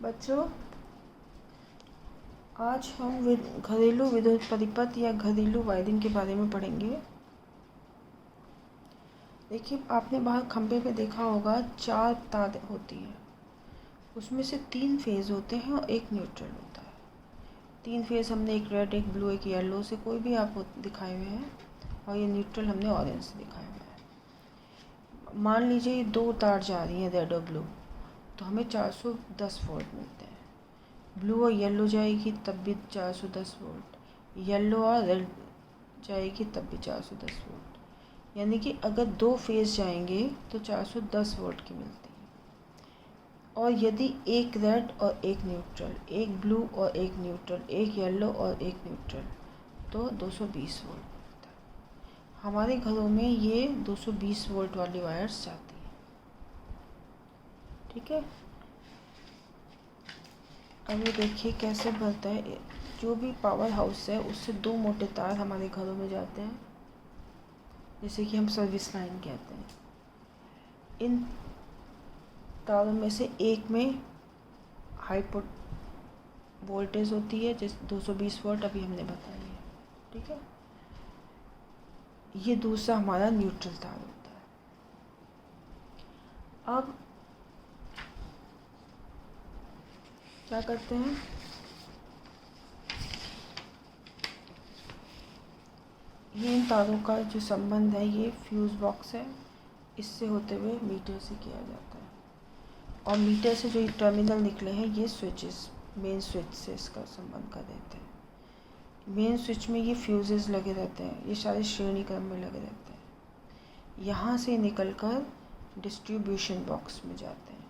बच्चों, आज हम घरेलू विद्युत परिपथ या घरेलू वायरिंग के बारे में पढ़ेंगे। देखिए, आपने बाहर खंभे पे देखा होगा 4 तार होती है। उसमें से 3 फेज़ होते हैं और 1 न्यूट्रल होता है। 3 फेज़ हमने एक रेड, एक ब्लू, एक येलो से कोई भी आपको दिखाए हुए हैं, और ये न्यूट्रल हमने ऑरेंज से दिखाए हुए हैं। मान लीजिए ये 2 तार जा रही हैं, रेड और ब्लू, तो हमें 410 वोल्ट मिलते हैं। ब्लू और येलो जाएगी तब भी 410 वोल्ट, येलो और रेड जाएगी तब भी 410 वोल्ट। यानी कि अगर 2 फेज़ जाएंगे तो 410 वोल्ट की मिलती है। और यदि एक रेड और एक न्यूट्रल, एक ब्लू और एक न्यूट्रल, एक येलो और एक न्यूट्रल, तो 220 वोल्ट मिलता है। हमारे घरों में ये 220 वोल्ट वाली वायर्स जाती हैं। ठीक है, अब ये देखिए कैसे बनता है। जो भी पावर हाउस है उससे 2 मोटे तार हमारे घरों में जाते हैं, जैसे कि हम सर्विस लाइन कहते हैं। इन तारों में से एक में हाई वोल्टेज होती है, जैसे 220 वोल्ट अभी हमने बताई है। ठीक है, ये दूसरा हमारा न्यूट्रल तार होता है। अब क्या करते हैं, ये इन तारों का जो संबंध है, ये फ्यूज़ बॉक्स है, इससे होते हुए मीटर से किया जाता है। और मीटर से जो टर्मिनल निकले हैं, ये स्विचेस, मेन स्विच से इसका संबंध कर देते हैं। मेन स्विच में ये फ्यूजेस लगे रहते हैं, ये सारे श्रेणी क्रम में लगे रहते हैं। यहाँ से निकलकर डिस्ट्रीब्यूशन बॉक्स में जाते हैं।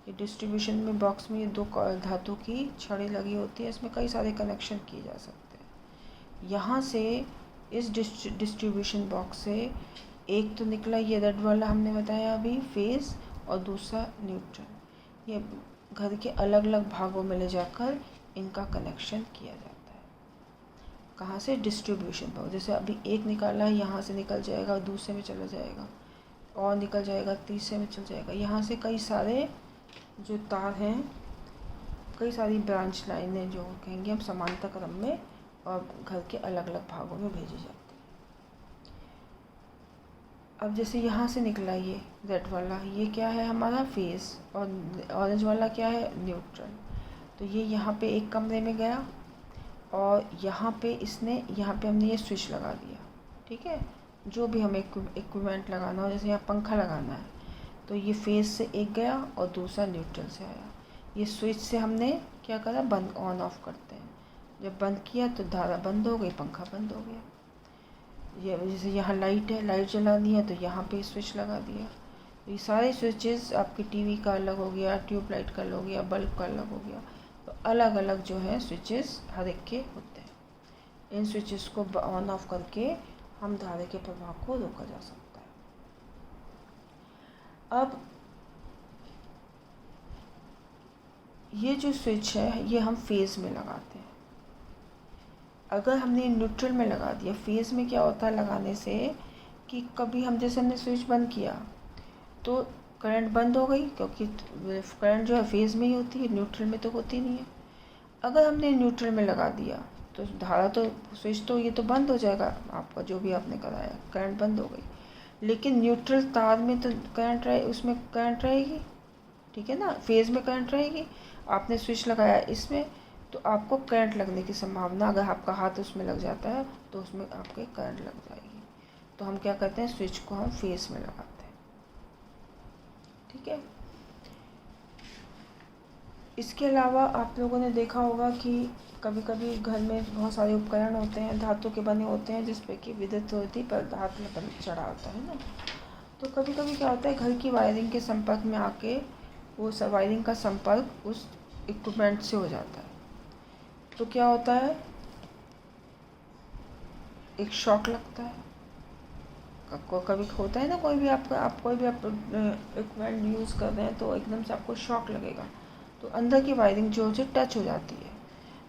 ये डिस्ट्रीब्यूशन में बॉक्स में ये 2 धातु की छड़ी लगी होती है, इसमें कई सारे कनेक्शन किए जा सकते हैं। यहाँ से इस डिस्ट्रीब्यूशन बॉक्स से एक तो निकला ये रेड वाला, हमने बताया अभी, फेज़, और दूसरा न्यूट्रल। ये घर के अलग अलग भागों में ले जाकर इनका कनेक्शन किया जाता है। कहाँ से? Distribution box. जैसे अभी एक निकाला है, यहाँ से निकल जाएगा, दूसरे में चला जाएगा, और निकल जाएगा, तीसरे में चल जाएगा। यहाँ से कई सारे जो तार हैं, कई सारी ब्रांच लाइनें जो कहेंगे हम, समांतर क्रम में और घर के अलग अलग भागों में भेजी जाती है। अब जैसे यहाँ से निकला ये रेड वाला, ये क्या है हमारा फेज़, और ऑरेंज वाला क्या है? न्यूट्रल। तो ये यहाँ पे एक कमरे में गया, और यहाँ पे हमने ये स्विच लगा दिया। ठीक है, जो भी हमें इक्विपमेंट लगाना हो, जैसे यहाँ पंखा लगाना है, तो ये फेज़ से एक गया और दूसरा न्यूट्रल से आया। ये स्विच से हमने क्या करा? बंद ऑन ऑफ करते हैं। जब बंद किया तो धारा बंद हो गई, पंखा बंद हो गया। ये जैसे यहाँ लाइट है, लाइट जलानी है तो यहाँ पे स्विच लगा दिया। तो ये सारे स्विचेस, आपकी टीवी का अलग हो गया, ट्यूबलाइट का अलग हो गया, बल्ब का अलग हो गया, तो अलग अलग जो है स्विचेस हर एक के होते हैं। इन स्विचेस को ऑन ऑफ करके हम धारा के प्रवाह को रोका जा सकता है। अब ये जो स्विच है, ये हम फेज़ में लगाते हैं। अगर हमने न्यूट्रल में लगा दिया, फेज़ में क्या होता है लगाने से, कि कभी हमने स्विच बंद किया तो करंट बंद हो गई, क्योंकि करंट जो है फेज़ में ही होती है, न्यूट्रल में तो होती नहीं है। अगर हमने न्यूट्रल में लगा दिया तो धारा तो, स्विच तो, ये तो बंद हो जाएगा, आपका जो भी आपने कराया, करंट बंद हो गई। लेकिन न्यूट्रल तार में तो करंट उसमें करंट रहेगी। ठीक है ना, फेज़ में करंट रहेगी। आपने स्विच लगाया इसमें, तो आपको करंट लगने की संभावना, अगर आपका हाथ उसमें लग जाता है तो उसमें आपके करंट लग जाएगी। तो हम क्या करते हैं, स्विच को हम फेस में लगाते हैं। ठीक है, इसके अलावा आप लोगों ने देखा होगा कि कभी कभी घर में बहुत सारे उपकरण होते हैं, धातु के बने होते हैं, जिसपे कि विद्युत होती पदार्थ में चढ़ा होता है ना। तो कभी कभी क्या होता है, घर की वायरिंग के संपर्क में आके वो वायरिंग का संपर्क उस इक्विपमेंट से हो जाता है। तो क्या होता है, एक शॉक लगता है। कभी होता है ना, कोई भी आप कोई भी इक्विपमेंट यूज़ कर रहे हैं तो एकदम से आपको शॉक लगेगा, तो अंदर की वायरिंग जो है टच हो जाती है।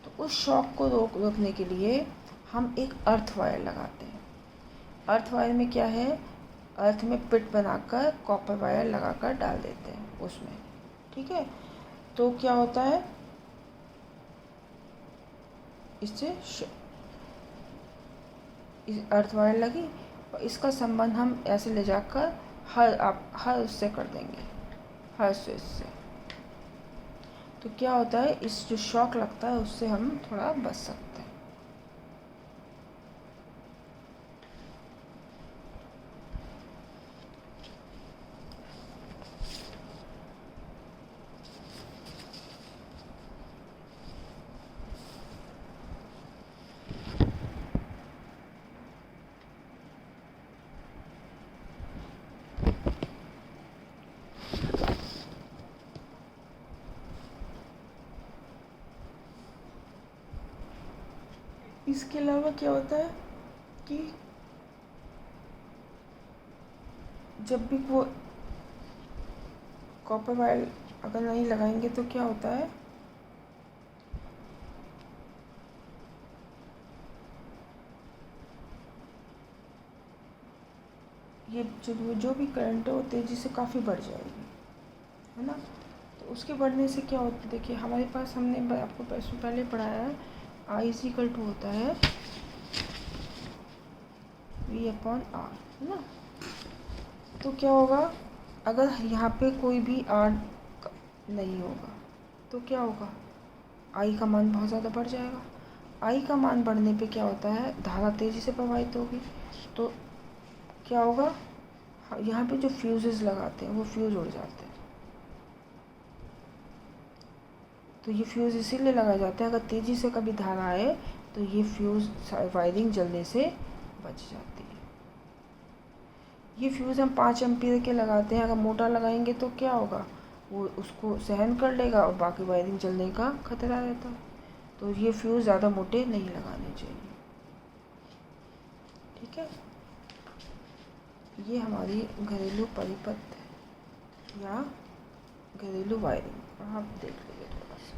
तो उस शॉक को रोकने के लिए हम एक अर्थ वायर लगाते हैं। अर्थ वायर में क्या है, अर्थ में पिट बनाकर कॉपर वायर लगाकर डाल देते हैं उसमें। ठीक है, तो क्या होता है, इससे इस अर्थ वायर लगी और इसका संबंध हम ऐसे ले जाकर हर उससे कर देंगे, हर स्विच से। तो क्या होता है, इस जो शॉक लगता है उससे हम थोड़ा बच सकते हैं। इसके अलावा क्या होता है कि जब भी वो कॉपर वायर अगर नहीं लगाएंगे तो क्या होता है, ये जो भी करंट है वो तेज़ी से काफ़ी बढ़ जाएगी, है ना। तो उसके बढ़ने से क्या होता है, देखिए हमारे पास हमने आपको पहले पढ़ाया है I=2 होता है V/R, है ना। तो क्या होगा, अगर यहाँ पे कोई भी R नहीं होगा तो क्या होगा, I का मान बहुत ज़्यादा बढ़ जाएगा। I का मान बढ़ने पे क्या होता है, धारा तेज़ी से प्रवाहित होगी। तो क्या होगा, यहाँ पे जो फ्यूजेस लगाते हैं वो फ्यूज़ उड़ जाते हैं। तो ये फ्यूज़ इसीलिए लगाए जाते हैं, अगर तेज़ी से कभी धारा आए तो ये फ्यूज़ वायरिंग जलने से बच जाती है। ये फ्यूज़ हम 5 एम्पीयर के लगाते हैं, अगर मोटा लगाएंगे तो क्या होगा, वो उसको सहन कर लेगा और बाकी वायरिंग जलने का खतरा रहता है। तो ये फ्यूज़ ज़्यादा मोटे नहीं लगाने चाहिए, ठीक है। ये हमारी घरेलू परिपथ या घरेलू वायरिंग, आप देख लीजिए थोड़ा सा।